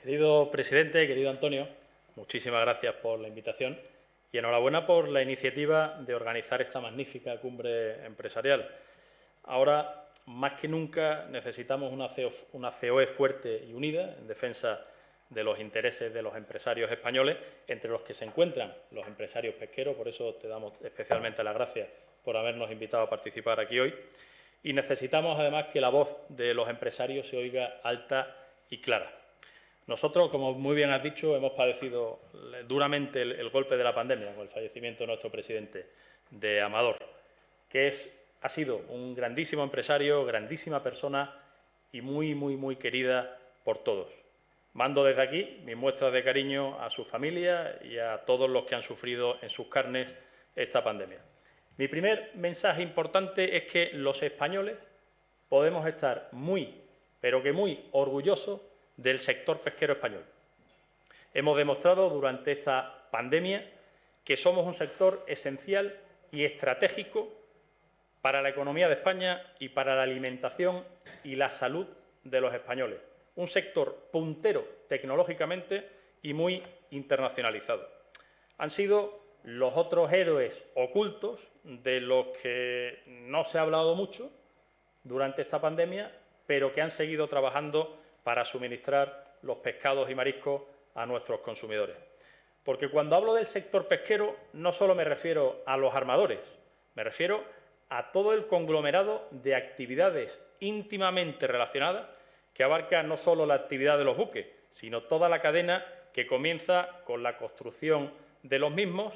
Querido presidente, querido Antonio, muchísimas gracias por la invitación y enhorabuena por la iniciativa de organizar esta magnífica cumbre empresarial. Ahora, más que nunca, necesitamos una COE fuerte y unida en defensa de los intereses de los empresarios españoles, entre los que se encuentran los empresarios pesqueros. Por eso te damos especialmente las gracias por habernos invitado a participar aquí hoy. Y necesitamos, además, que la voz de los empresarios se oiga alta y clara. Nosotros, como muy bien has dicho, hemos padecido duramente el golpe de la pandemia con el fallecimiento de nuestro presidente, de Amador, que ha sido un grandísimo empresario, grandísima persona y muy querida por todos. Mando desde aquí mis muestras de cariño a su familia y a todos los que han sufrido en sus carnes esta pandemia. Mi primer mensaje importante es que los españoles podemos estar pero que muy orgullosos del sector pesquero español. Hemos demostrado durante esta pandemia que somos un sector esencial y estratégico para la economía de España y para la alimentación y la salud de los españoles. Un sector puntero tecnológicamente y muy internacionalizado. Han sido los otros héroes ocultos de los que no se ha hablado mucho durante esta pandemia, pero que han seguido trabajando para suministrar los pescados y mariscos a nuestros consumidores. Porque cuando hablo del sector pesquero no solo me refiero a los armadores, me refiero a todo el conglomerado de actividades íntimamente relacionadas que abarca no solo la actividad de los buques, sino toda la cadena que comienza con la construcción de los mismos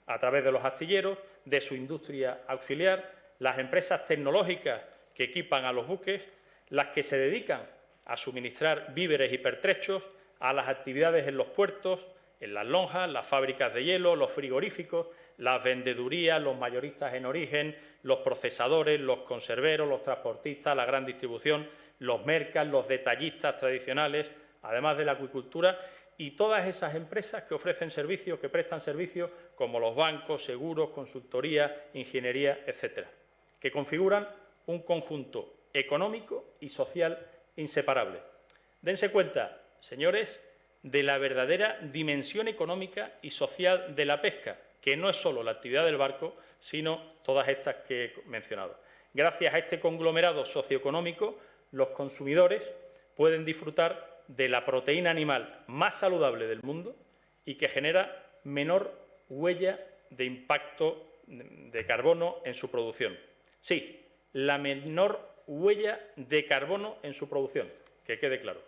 a través de los astilleros, de su industria auxiliar, las empresas tecnológicas que equipan a los buques, las que se dedican a suministrar víveres y pertrechos, a las actividades en los puertos, en las lonjas, las fábricas de hielo, los frigoríficos, las vendedurías, los mayoristas en origen, los procesadores, los conserveros, los transportistas, la gran distribución, los mercas, los detallistas tradicionales, además de la acuicultura, y todas esas empresas que ofrecen servicios, que prestan servicios, como los bancos, seguros, consultoría, ingeniería, etcétera, que configuran un conjunto económico y social inseparable. Dense cuenta, señores, de la verdadera dimensión económica y social de la pesca, que no es solo la actividad del barco, sino todas estas que he mencionado. Gracias a este conglomerado socioeconómico, los consumidores pueden disfrutar de la proteína animal más saludable del mundo y que genera menor huella de impacto de carbono en su producción. Sí, la menor huella de carbono en su producción, que quede claro.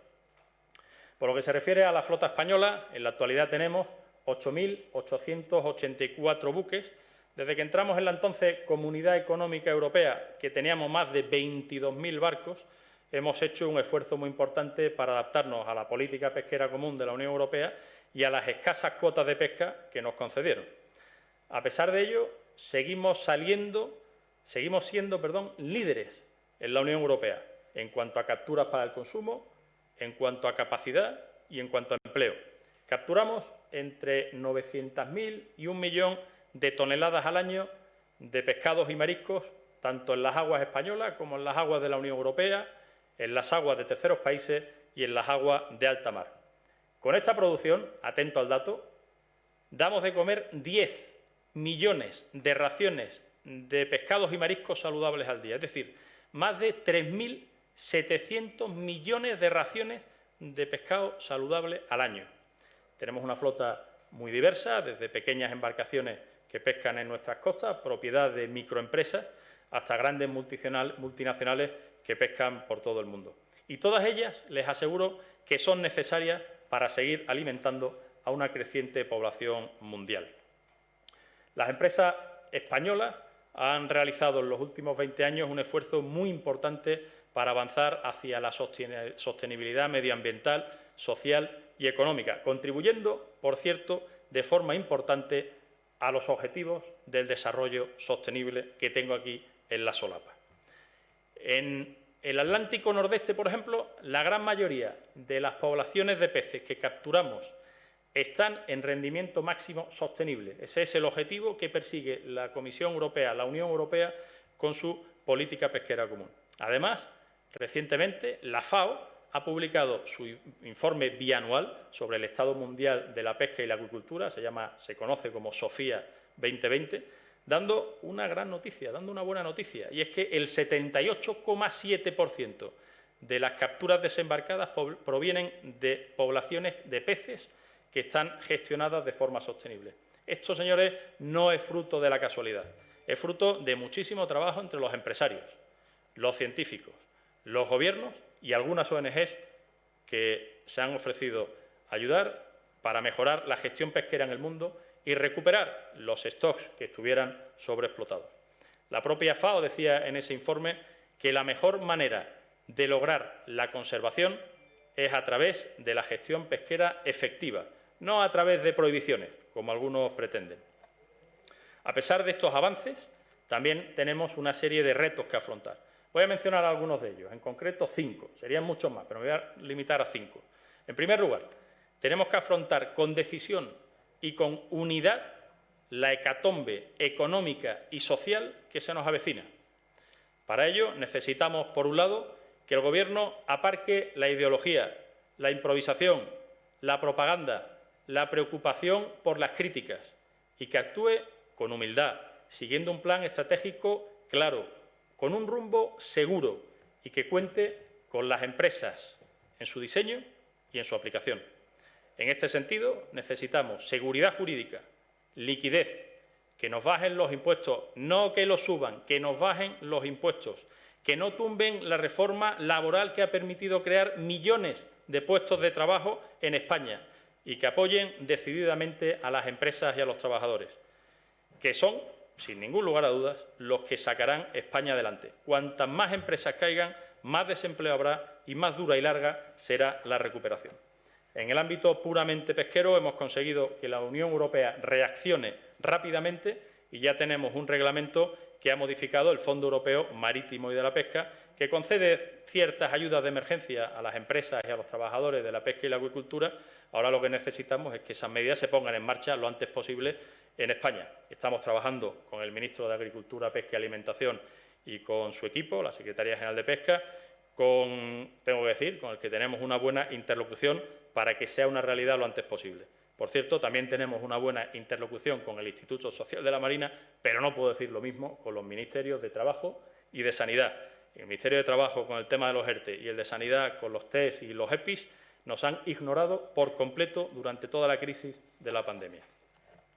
Por lo que se refiere a la flota española, en la actualidad tenemos 8.884 buques. Desde que entramos en la entonces Comunidad Económica Europea, que teníamos más de 22.000 barcos, hemos hecho un esfuerzo muy importante para adaptarnos a la política pesquera común de la Unión Europea y a las escasas cuotas de pesca que nos concedieron. A pesar de ello, seguimos siendo líderes en la Unión Europea en cuanto a capturas para el consumo, en cuanto a capacidad y en cuanto a empleo. Capturamos entre 900.000 y 1 millón de toneladas al año de pescados y mariscos, tanto en las aguas españolas como en las aguas de la Unión Europea, en las aguas de terceros países y en las aguas de alta mar. Con esta producción, atento al dato, damos de comer 10 millones de raciones de pescados y mariscos saludables al día, es decir, más de 3.700 millones de raciones de pescado saludable al año. Tenemos una flota muy diversa, desde pequeñas embarcaciones que pescan en nuestras costas, propiedad de microempresas, hasta grandes multinacionales que pescan por todo el mundo. Y todas ellas, les aseguro, que son necesarias para seguir alimentando a una creciente población mundial. Las empresas españolas han realizado en los últimos 20 años un esfuerzo muy importante para avanzar hacia la sostenibilidad medioambiental, social y económica, contribuyendo, por cierto, de forma importante a los objetivos del desarrollo sostenible que tengo aquí en la solapa. En el Atlántico Nordeste, por ejemplo, la gran mayoría de las poblaciones de peces que capturamos están en rendimiento máximo sostenible. Ese es el objetivo que persigue la Comisión Europea, la Unión Europea, con su política pesquera común. Además, recientemente, la FAO ha publicado su informe bianual sobre el estado mundial de la pesca y la acuicultura, se conoce como SOFIA 2020, dando una gran noticia, dando una buena noticia, y es que el 78,7% de las capturas desembarcadas provienen de poblaciones de peces que están gestionadas de forma sostenible. Esto, señores, no es fruto de la casualidad, es fruto de muchísimo trabajo entre los empresarios, los científicos, los gobiernos y algunas ONGs que se han ofrecido a ayudar para mejorar la gestión pesquera en el mundo y recuperar los stocks que estuvieran sobreexplotados. La propia FAO decía en ese informe que la mejor manera de lograr la conservación es a través de la gestión pesquera efectiva, no a través de prohibiciones, como algunos pretenden. A pesar de estos avances, también tenemos una serie de retos que afrontar. Voy a mencionar algunos de ellos, en concreto 5, serían muchos más, pero me voy a limitar a 5. En primer lugar, tenemos que afrontar con decisión y con unidad la hecatombe económica y social que se nos avecina. Para ello necesitamos, por un lado, que el Gobierno aparque la ideología, la improvisación, la propaganda, la preocupación por las críticas y que actúe con humildad, siguiendo un plan estratégico claro, con un rumbo seguro y que cuente con las empresas en su diseño y en su aplicación. En este sentido, necesitamos seguridad jurídica, liquidez, que nos bajen los impuestos, no que los suban, que nos bajen los impuestos, que no tumben la reforma laboral que ha permitido crear millones de puestos de trabajo en España y que apoyen decididamente a las empresas y a los trabajadores, que son, sin ningún lugar a dudas, los que sacarán España adelante. Cuantas más empresas caigan, más desempleo habrá y más dura y larga será la recuperación. En el ámbito puramente pesquero hemos conseguido que la Unión Europea reaccione rápidamente y ya tenemos un reglamento que ha modificado el Fondo Europeo Marítimo y de la Pesca, que concede ciertas ayudas de emergencia a las empresas y a los trabajadores de la pesca y la acuicultura. Ahora lo que necesitamos es que esas medidas se pongan en marcha lo antes posible en España. Estamos trabajando con el ministro de Agricultura, Pesca y Alimentación y con su equipo, la Secretaría General de Pesca, con el que tenemos una buena interlocución para que sea una realidad lo antes posible. Por cierto, también tenemos una buena interlocución con el Instituto Social de la Marina, pero no puedo decir lo mismo con los ministerios de Trabajo y de Sanidad. El Ministerio de Trabajo con el tema de los ERTE y el de Sanidad con los TES y los EPIs nos han ignorado por completo durante toda la crisis de la pandemia.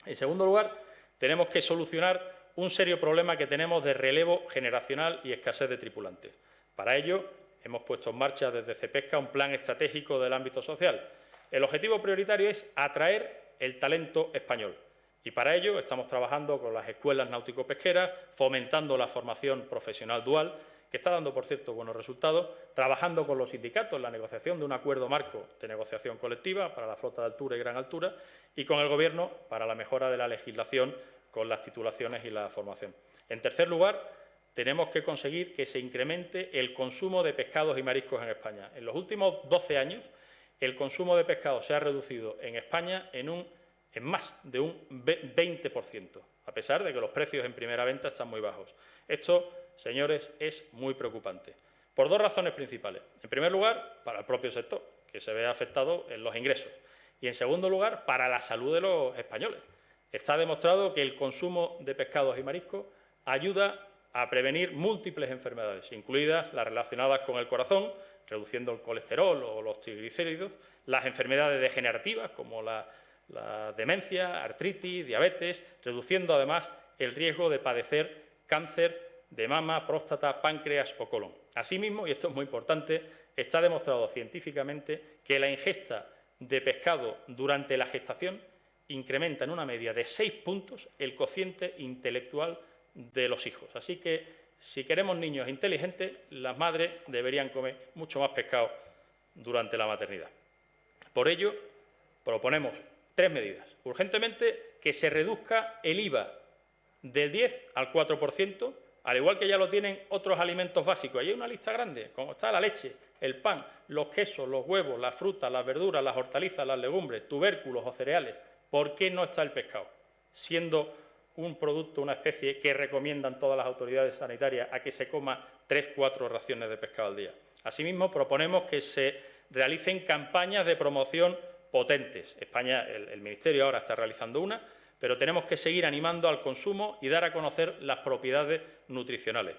En segundo lugar, tenemos que solucionar un serio problema que tenemos de relevo generacional y escasez de tripulantes. Para ello, hemos puesto en marcha desde Cepesca un plan estratégico del ámbito social. El objetivo prioritario es atraer el talento español y para ello estamos trabajando con las escuelas náutico-pesqueras, fomentando la formación profesional dual, que está dando, por cierto, buenos resultados, trabajando con los sindicatos en la negociación de un acuerdo marco de negociación colectiva para la flota de altura y gran altura y con el Gobierno para la mejora de la legislación con las titulaciones y la formación. En tercer lugar, tenemos que conseguir que se incremente el consumo de pescados y mariscos en España. En los últimos 12 años, el consumo de pescado se ha reducido en España en más de un 20%, a pesar de que los precios en primera venta están muy bajos. Esto, señores, es muy preocupante, por dos razones principales. En primer lugar, para el propio sector, que se ve afectado en los ingresos. Y, en segundo lugar, para la salud de los españoles. Está demostrado que el consumo de pescados y mariscos ayuda a prevenir múltiples enfermedades, incluidas las relacionadas con el corazón, reduciendo el colesterol o los triglicéridos, las enfermedades degenerativas como la demencia, artritis, diabetes, reduciendo además el riesgo de padecer cáncer de mama, próstata, páncreas o colon. Asimismo, y esto es muy importante, está demostrado científicamente que la ingesta de pescado durante la gestación incrementa en una media de 6 puntos el cociente intelectual de los hijos. Así que, si queremos niños inteligentes, las madres deberían comer mucho más pescado durante la maternidad. Por ello, proponemos 3 medidas. Urgentemente, que se reduzca el IVA del 10 al 4%, al igual que ya lo tienen otros alimentos básicos. Ahí hay una lista grande, como está la leche, el pan, los quesos, los huevos, las frutas, las verduras, las hortalizas, las legumbres, tubérculos o cereales. ¿Por qué no está el pescado? Siendo un producto, una especie que recomiendan todas las autoridades sanitarias a que se coma 3 o 4 raciones de pescado al día. Asimismo, proponemos que se realicen campañas de promoción potentes. España, el Ministerio ahora está realizando una, pero tenemos que seguir animando al consumo y dar a conocer las propiedades nutricionales.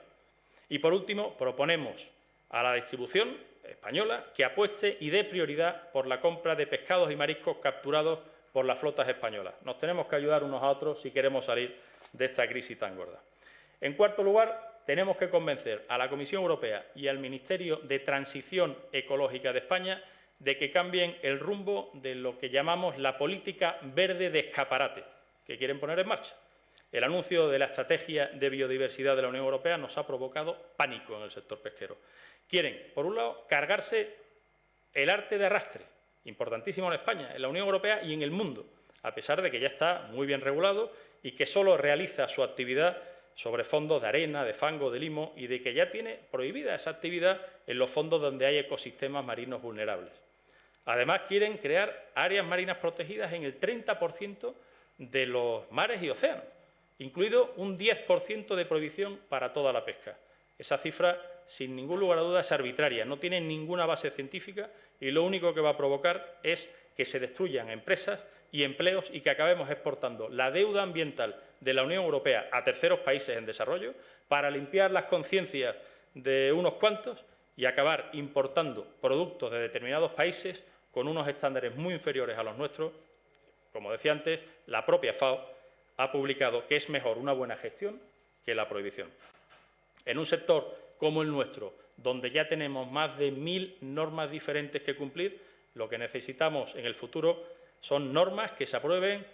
Y, por último, proponemos a la distribución española que apueste y dé prioridad por la compra de pescados y mariscos capturados por las flotas españolas. Nos tenemos que ayudar unos a otros si queremos salir de esta crisis tan gorda. En cuarto lugar, tenemos que convencer a la Comisión Europea y al Ministerio de Transición Ecológica de España de que cambien el rumbo de lo que llamamos la política verde de escaparate que quieren poner en marcha. El anuncio de la Estrategia de Biodiversidad de la Unión Europea nos ha provocado pánico en el sector pesquero. Quieren, por un lado, cargarse el arte de arrastre, importantísimo en España, en la Unión Europea y en el mundo, a pesar de que ya está muy bien regulado y que solo realiza su actividad sobre fondos de arena, de fango, de limo, y de que ya tiene prohibida esa actividad en los fondos donde hay ecosistemas marinos vulnerables. Además, quieren crear áreas marinas protegidas en el 30% de los mares y océanos, incluido un 10% de prohibición para toda la pesca. Esa cifra, sin ningún lugar a dudas, es arbitraria, no tiene ninguna base científica y lo único que va a provocar es que se destruyan empresas y empleos y que acabemos exportando la deuda ambiental de la Unión Europea a terceros países en desarrollo para limpiar las conciencias de unos cuantos y acabar importando productos de determinados países con unos estándares muy inferiores a los nuestros. Como decía antes, la propia FAO ha publicado que es mejor una buena gestión que la prohibición. En un sector como el nuestro, donde ya tenemos más de 1000 normas diferentes que cumplir, lo que necesitamos en el futuro son normas que se aprueben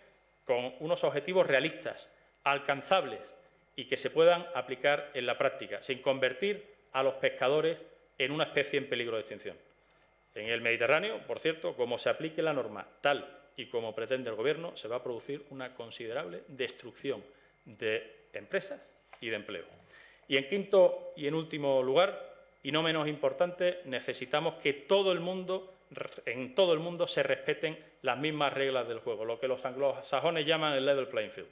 con unos objetivos realistas, alcanzables y que se puedan aplicar en la práctica, sin convertir a los pescadores en una especie en peligro de extinción. En el Mediterráneo, por cierto, como se aplique la norma tal y como pretende el Gobierno, se va a producir una considerable destrucción de empresas y de empleo. Y en quinto y en último lugar, y no menos importante, necesitamos que en todo el mundo se respeten las mismas reglas del juego, lo que los anglosajones llaman el level playing field.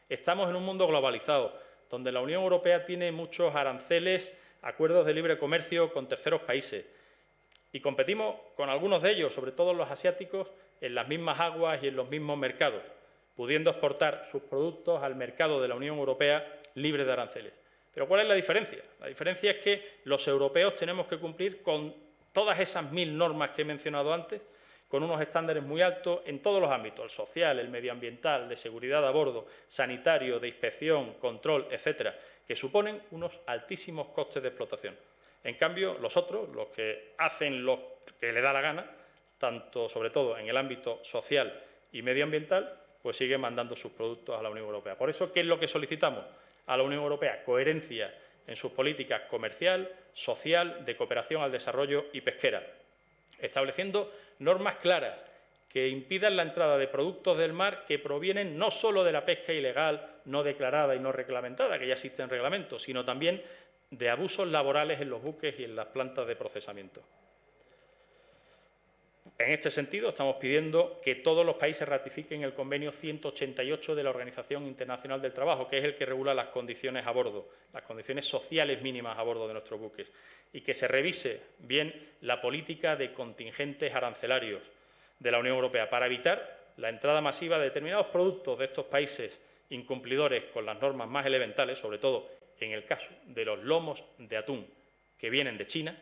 Estamos en un mundo globalizado, donde la Unión Europea tiene muchos aranceles, acuerdos de libre comercio con terceros países, y competimos con algunos de ellos, sobre todo los asiáticos, en las mismas aguas y en los mismos mercados, pudiendo exportar sus productos al mercado de la Unión Europea libre de aranceles. Pero ¿cuál es la diferencia? La diferencia es que los europeos tenemos que cumplir con todas esas 1000 normas que he mencionado antes, con unos estándares muy altos en todos los ámbitos, el social, el medioambiental, de seguridad a bordo, sanitario, de inspección, control, etcétera, que suponen unos altísimos costes de explotación. En cambio, los otros, los que hacen lo que les da la gana, tanto, sobre todo, en el ámbito social y medioambiental, pues siguen mandando sus productos a la Unión Europea. Por eso, ¿qué es lo que solicitamos a la Unión Europea? Coherencia en sus políticas comercial, social, de cooperación al desarrollo y pesquera, estableciendo normas claras que impidan la entrada de productos del mar que provienen no solo de la pesca ilegal, no declarada y no reglamentada, que ya existen reglamentos, sino también de abusos laborales en los buques y en las plantas de procesamiento. En este sentido, estamos pidiendo que todos los países ratifiquen el convenio 188 de la Organización Internacional del Trabajo, que es el que regula las condiciones a bordo, las condiciones sociales mínimas a bordo de nuestros buques, y que se revise bien la política de contingentes arancelarios de la Unión Europea para evitar la entrada masiva de determinados productos de estos países incumplidores con las normas más elementales, sobre todo en el caso de los lomos de atún que vienen de China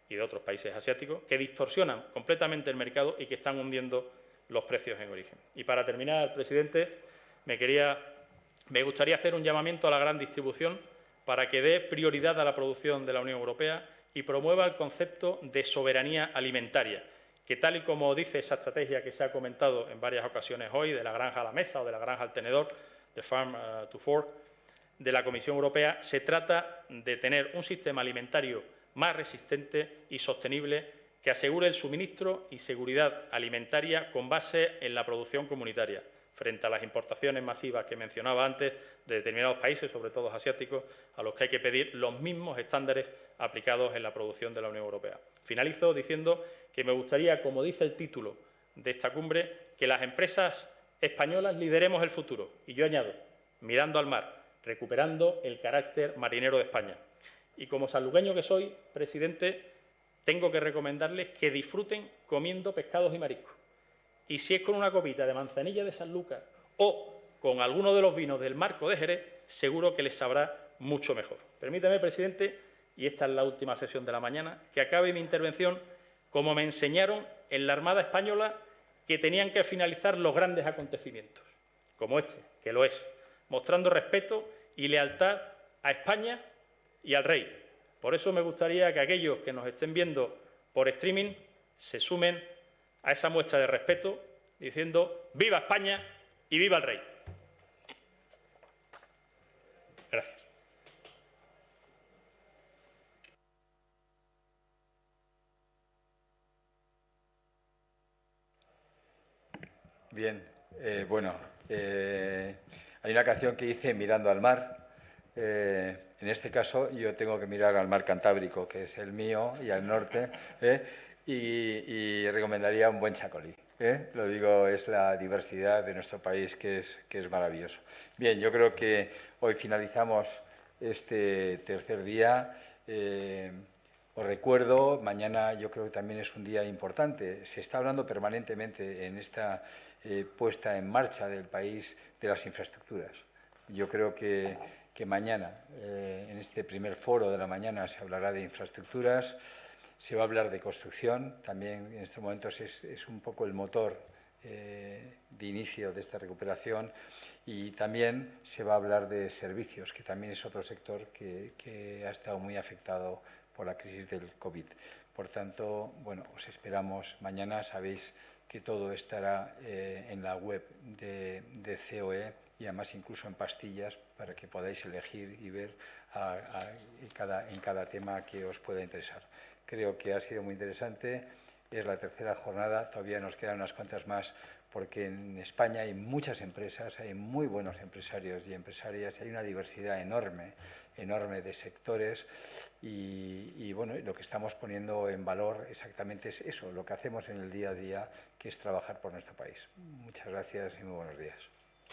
y de otros países asiáticos, que distorsionan completamente el mercado y que están hundiendo los precios en origen. Y para terminar, presidente, me gustaría hacer un llamamiento a la gran distribución para que dé prioridad a la producción de la Unión Europea y promueva el concepto de soberanía alimentaria, que tal y como dice esa estrategia que se ha comentado en varias ocasiones hoy, de la granja a la mesa o de la granja al tenedor, de Farm to Fork, de la Comisión Europea, se trata de tener un sistema alimentario más resistente y sostenible que asegure el suministro y seguridad alimentaria con base en la producción comunitaria, frente a las importaciones masivas que mencionaba antes de determinados países, sobre todo asiáticos, a los que hay que pedir los mismos estándares aplicados en la producción de la Unión Europea. Finalizo diciendo que me gustaría, como dice el título de esta cumbre, que las empresas españolas lideremos el futuro. Y yo añado, mirando al mar, recuperando el carácter marinero de España. Y como sanluqueño que soy, presidente, tengo que recomendarles que disfruten comiendo pescados y mariscos. Y si es con una copita de manzanilla de Sanlúcar o con alguno de los vinos del Marco de Jerez, seguro que les sabrá mucho mejor. Permítame, presidente, y esta es la última sesión de la mañana, que acabe mi intervención como me enseñaron en la Armada Española que tenían que finalizar los grandes acontecimientos, como este, que lo es, mostrando respeto y lealtad a España y al Rey. Por eso me gustaría que aquellos que nos estén viendo por streaming se sumen a esa muestra de respeto diciendo ¡viva España y viva el Rey! Gracias. Bien, hay una canción que dice Mirando al mar. En este caso yo tengo que mirar al mar Cantábrico, que es el mío, y al norte, y recomendaría un buen chacolí. Lo digo, es la diversidad de nuestro país que es maravilloso. Bien, yo creo que hoy finalizamos este tercer día. Os recuerdo, mañana yo creo que también es un día importante. Se está hablando permanentemente en esta puesta en marcha del país de las infraestructuras. Yo creo que mañana, en este primer foro de la mañana, se hablará de infraestructuras, se va a hablar de construcción, también en estos momentos es un poco el motor de inicio de esta recuperación, y también se va a hablar de servicios, que también es otro sector que ha estado muy afectado por la crisis del COVID. Por tanto, bueno, os esperamos mañana. Sabéis que todo estará en la web de COE y además incluso en pastillas para que podáis elegir y ver en cada tema que os pueda interesar. Creo que ha sido muy interesante. Es la tercera jornada, todavía nos quedan unas cuantas más, porque en España hay muchas empresas, hay muy buenos empresarios y empresarias, hay una diversidad enorme de sectores y bueno, lo que estamos poniendo en valor exactamente es eso, lo que hacemos en el día a día, que es trabajar por nuestro país. Muchas gracias y muy buenos días.